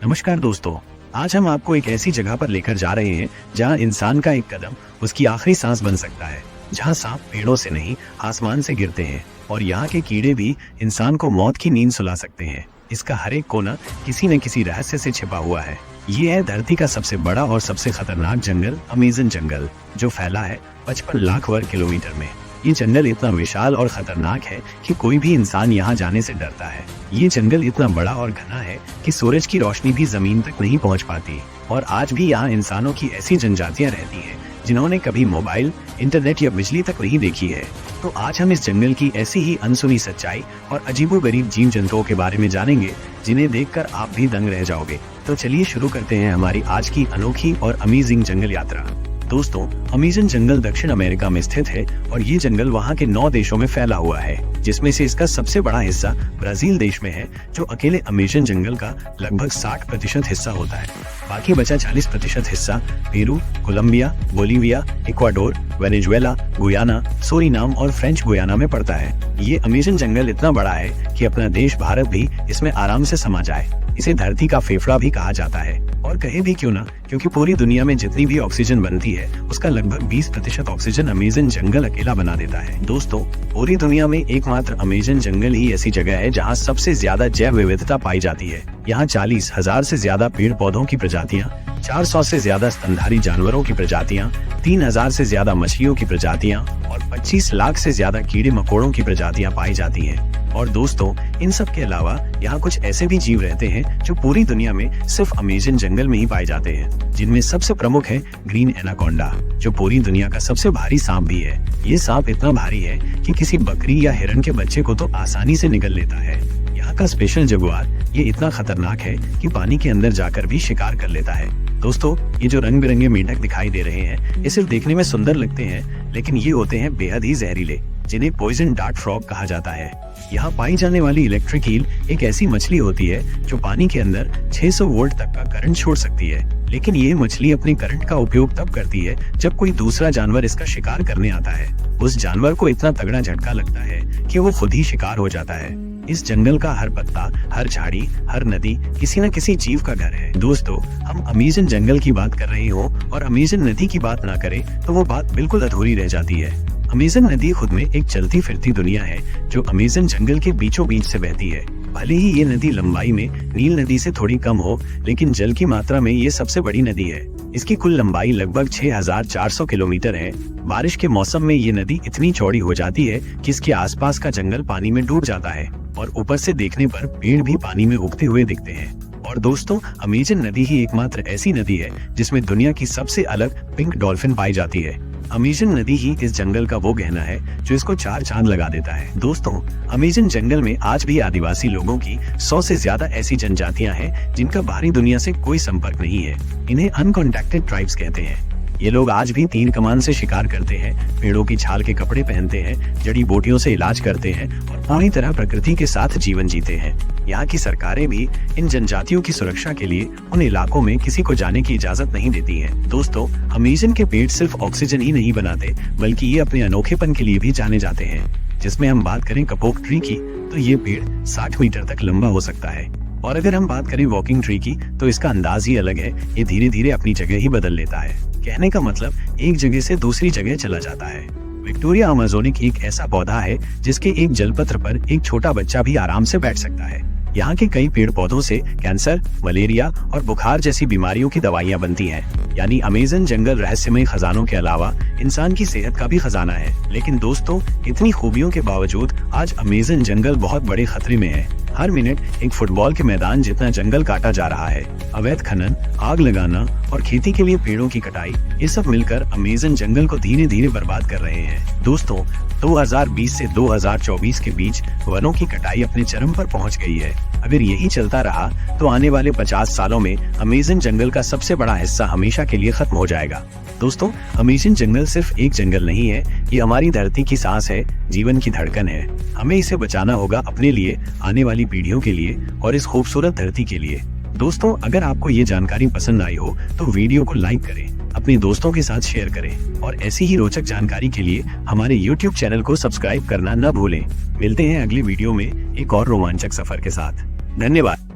नमस्कार दोस्तों, आज हम आपको एक ऐसी जगह पर लेकर जा रहे हैं जहां इंसान का एक कदम उसकी आखिरी सांस बन सकता है, जहां सांप पेड़ों से नहीं आसमान से गिरते हैं और यहाँ के कीड़े भी इंसान को मौत की नींद सुला सकते हैं। इसका हर एक कोना किसी न किसी रहस्य से छिपा हुआ है। ये है धरती का सबसे बड़ा और सबसे खतरनाक जंगल, अमेज़न जंगल, जो फैला है 55 लाख वर्ग किलोमीटर में। ये जंगल इतना विशाल और खतरनाक है कि कोई भी इंसान यहाँ जाने से डरता है। ये जंगल इतना बड़ा और घना है कि सूरज की रोशनी भी जमीन तक नहीं पहुँच पाती और आज भी यहाँ इंसानों की ऐसी जनजातियाँ रहती हैं जिन्होंने कभी मोबाइल, इंटरनेट या बिजली तक नहीं देखी है। तो आज हम इस जंगल की ऐसी ही अनसुनी सच्चाई और अजीबोगरीब जीव जंतुओं के बारे में जानेंगे जिन्हें देखकर आप भी दंग रह जाओगे। तो चलिए शुरू करते हैं हमारी आज की अनोखी और अमेजिंग जंगल यात्रा। दोस्तों, अमेज़न जंगल दक्षिण अमेरिका में स्थित है और ये जंगल वहाँ के 9 देशों में फैला हुआ है, जिसमें से इसका सबसे बड़ा हिस्सा ब्राजील देश में है, जो अकेले अमेज़न जंगल का लगभग 60% हिस्सा होता है। बाकी बचा 40% हिस्सा Peru, Colombia, Bolivia, Ecuador, Venezuela, Guyana, Suriname और फ्रेंच गुयाना में पड़ता है। ये अमेज़न जंगल इतना बड़ा है कि अपना देश भारत भी इसमें आराम से समा जाए। इसे धरती का फेफड़ा भी कहा जाता है, और कहे भी क्यों ना, क्योंकि पूरी दुनिया में जितनी भी ऑक्सीजन बनती है उसका लगभग 20% ऑक्सीजन अमेज़न जंगल अकेला बना देता है। दोस्तों, पूरी दुनिया में एकमात्र अमेज़न जंगल ही ऐसी जगह है जहां सबसे ज्यादा जैव विविधता पाई जाती है। यहाँ 40,000 से ज्यादा पेड़ पौधों की प्रजातियां, 400 से ज्यादा स्तनधारी जानवरों की प्रजातियां, 3,000 से ज्यादा मछलियों की प्रजातियां और 25 लाख से ज्यादा कीड़े मकोड़ों की प्रजातियां पाई जाती हैं। और दोस्तों, इन सब के अलावा यहाँ कुछ ऐसे भी जीव रहते हैं जो पूरी दुनिया में सिर्फ अमेज़न जंगल में ही पाए जाते हैं, जिनमें सबसे प्रमुख है ग्रीन एनाकोंडा, जो पूरी दुनिया का सबसे भारी सांप भी है। ये सांप इतना भारी है कि किसी बकरी या हिरन के बच्चे को तो आसानी से निगल लेता है। यहाँ का स्पेशल जगुआर ये इतना खतरनाक है कि पानी के अंदर जाकर भी शिकार कर लेता है। दोस्तों, ये जो रंग बिरंगे मेंढक दिखाई दे रहे हैं, ये सिर्फ देखने में सुंदर लगते हैं, लेकिन ये होते हैं बेहद ही जहरीले, जिन्हें पॉइजन डार्ट फ्रॉग कहा जाता है। यहाँ पाई जाने वाली इलेक्ट्रिक ईल एक ऐसी मछली होती है जो पानी के अंदर 600 वोल्ट तक का करंट छोड़ सकती है, लेकिन ये मछली अपने करंट का उपयोग तब करती है जब कोई दूसरा जानवर इसका शिकार करने आता है। उस जानवर को इतना तगड़ा झटका लगता है कि वो खुद ही शिकार हो जाता है। इस जंगल का हर पत्ता, हर झाड़ी, हर नदी किसी न किसी जीव का घर है। दोस्तों, हम अमेज़न जंगल की बात कर रहे हो और अमेज़न नदी की बात ना करें तो वो बात बिल्कुल अधूरी रह जाती है। अमेज़न नदी खुद में एक चलती फिरती दुनिया है जो अमेज़न जंगल के बीचों बीच से बहती है। भले ही ये नदी लंबाई में नील नदी से थोड़ी कम हो, लेकिन जल की मात्रा में ये सबसे बड़ी नदी है। इसकी कुल लंबाई लगभग 6,400 किलोमीटर है। बारिश के मौसम में ये नदी इतनी चौड़ी हो जाती है कि इसके आसपास का जंगल पानी में डूब जाता है और ऊपर से देखने पर पेड़ भी पानी में उगते हुए दिखते हैं। और दोस्तों, अमेज़न नदी ही एकमात्र ऐसी नदी है जिसमें दुनिया की सबसे अलग पिंक डॉल्फिन पाई जाती है। अमेज़न नदी ही इस जंगल का वो गहना है जो इसको 4 चांद लगा देता है। दोस्तों, अमेज़न जंगल में आज भी आदिवासी लोगों की 100 से ज्यादा ऐसी जनजातियां हैं जिनका बाहरी दुनिया से कोई संपर्क नहीं है। इन्हें अनकॉन्टैक्टेड ट्राइब्स कहते हैं। ये लोग आज भी तीर कमान से शिकार करते हैं, पेड़ों की छाल के कपड़े पहनते हैं, जड़ी बूटियों से इलाज करते हैं और पूरी तरह प्रकृति के साथ जीवन जीते हैं। यहाँ की सरकारें भी इन जनजातियों की सुरक्षा के लिए उन इलाकों में किसी को जाने की इजाजत नहीं देती हैं। दोस्तों, अमेज़न के पेड़ सिर्फ ऑक्सीजन ही नहीं बनाते, बल्कि ये अपने अनोखेपन के लिए भी जाने जाते हैं। जिसमें हम बात करें कपोक ट्री की, तो ये पेड़ 60 मीटर तक लंबा हो सकता है। और अगर हम बात करें वॉकिंग ट्री की, तो इसका अंदाज ही अलग है। ये धीरे धीरे अपनी जगह ही बदल लेता है। कहने का मतलब एक जगह से दूसरी जगह चला जाता है। विक्टोरिया अमेज़ोनिक एक ऐसा पौधा है जिसके एक जलपत्र पर एक छोटा बच्चा भी आराम से बैठ सकता है। यहाँ के कई पेड़ पौधों से कैंसर, मलेरिया और बुखार जैसी बीमारियों की दवाइयाँ बनती हैं। यानी अमेज़न जंगल रहस्यमय खजानों के अलावा इंसान की सेहत का भी खजाना है। लेकिन दोस्तों, इतनी खूबियों के बावजूद आज अमेज़न जंगल बहुत बड़े खतरे में है। हर मिनट एक फुटबॉल के मैदान जितना जंगल काटा जा रहा है। अवैध खनन, आग लगाना और खेती के लिए पेड़ों की कटाई, ये सब मिलकर अमेज़न जंगल को धीरे धीरे बर्बाद कर रहे हैं। दोस्तों, 2020 से 2024 के बीच वनों की कटाई अपने चरम पर पहुंच गई है। अगर यही चलता रहा तो आने वाले 50 सालों में अमेज़न जंगल का सबसे बड़ा हिस्सा हमेशा के लिए खत्म हो जाएगा। दोस्तों, अमेज़न जंगल सिर्फ एक जंगल नहीं है, ये हमारी धरती की सांस है, जीवन की धड़कन है। हमें इसे बचाना होगा अपने लिए, आने वाली पीढ़ियों के लिए और इस खूबसूरत धरती के लिए। दोस्तों, अगर आपको ये जानकारी पसंद आई हो तो वीडियो को लाइक करें, अपने दोस्तों के साथ शेयर करें और ऐसी ही रोचक जानकारी के लिए हमारे YouTube चैनल को सब्सक्राइब करना न भूलें। मिलते हैं अगले वीडियो में एक और रोमांचक सफर के साथ। धन्यवाद।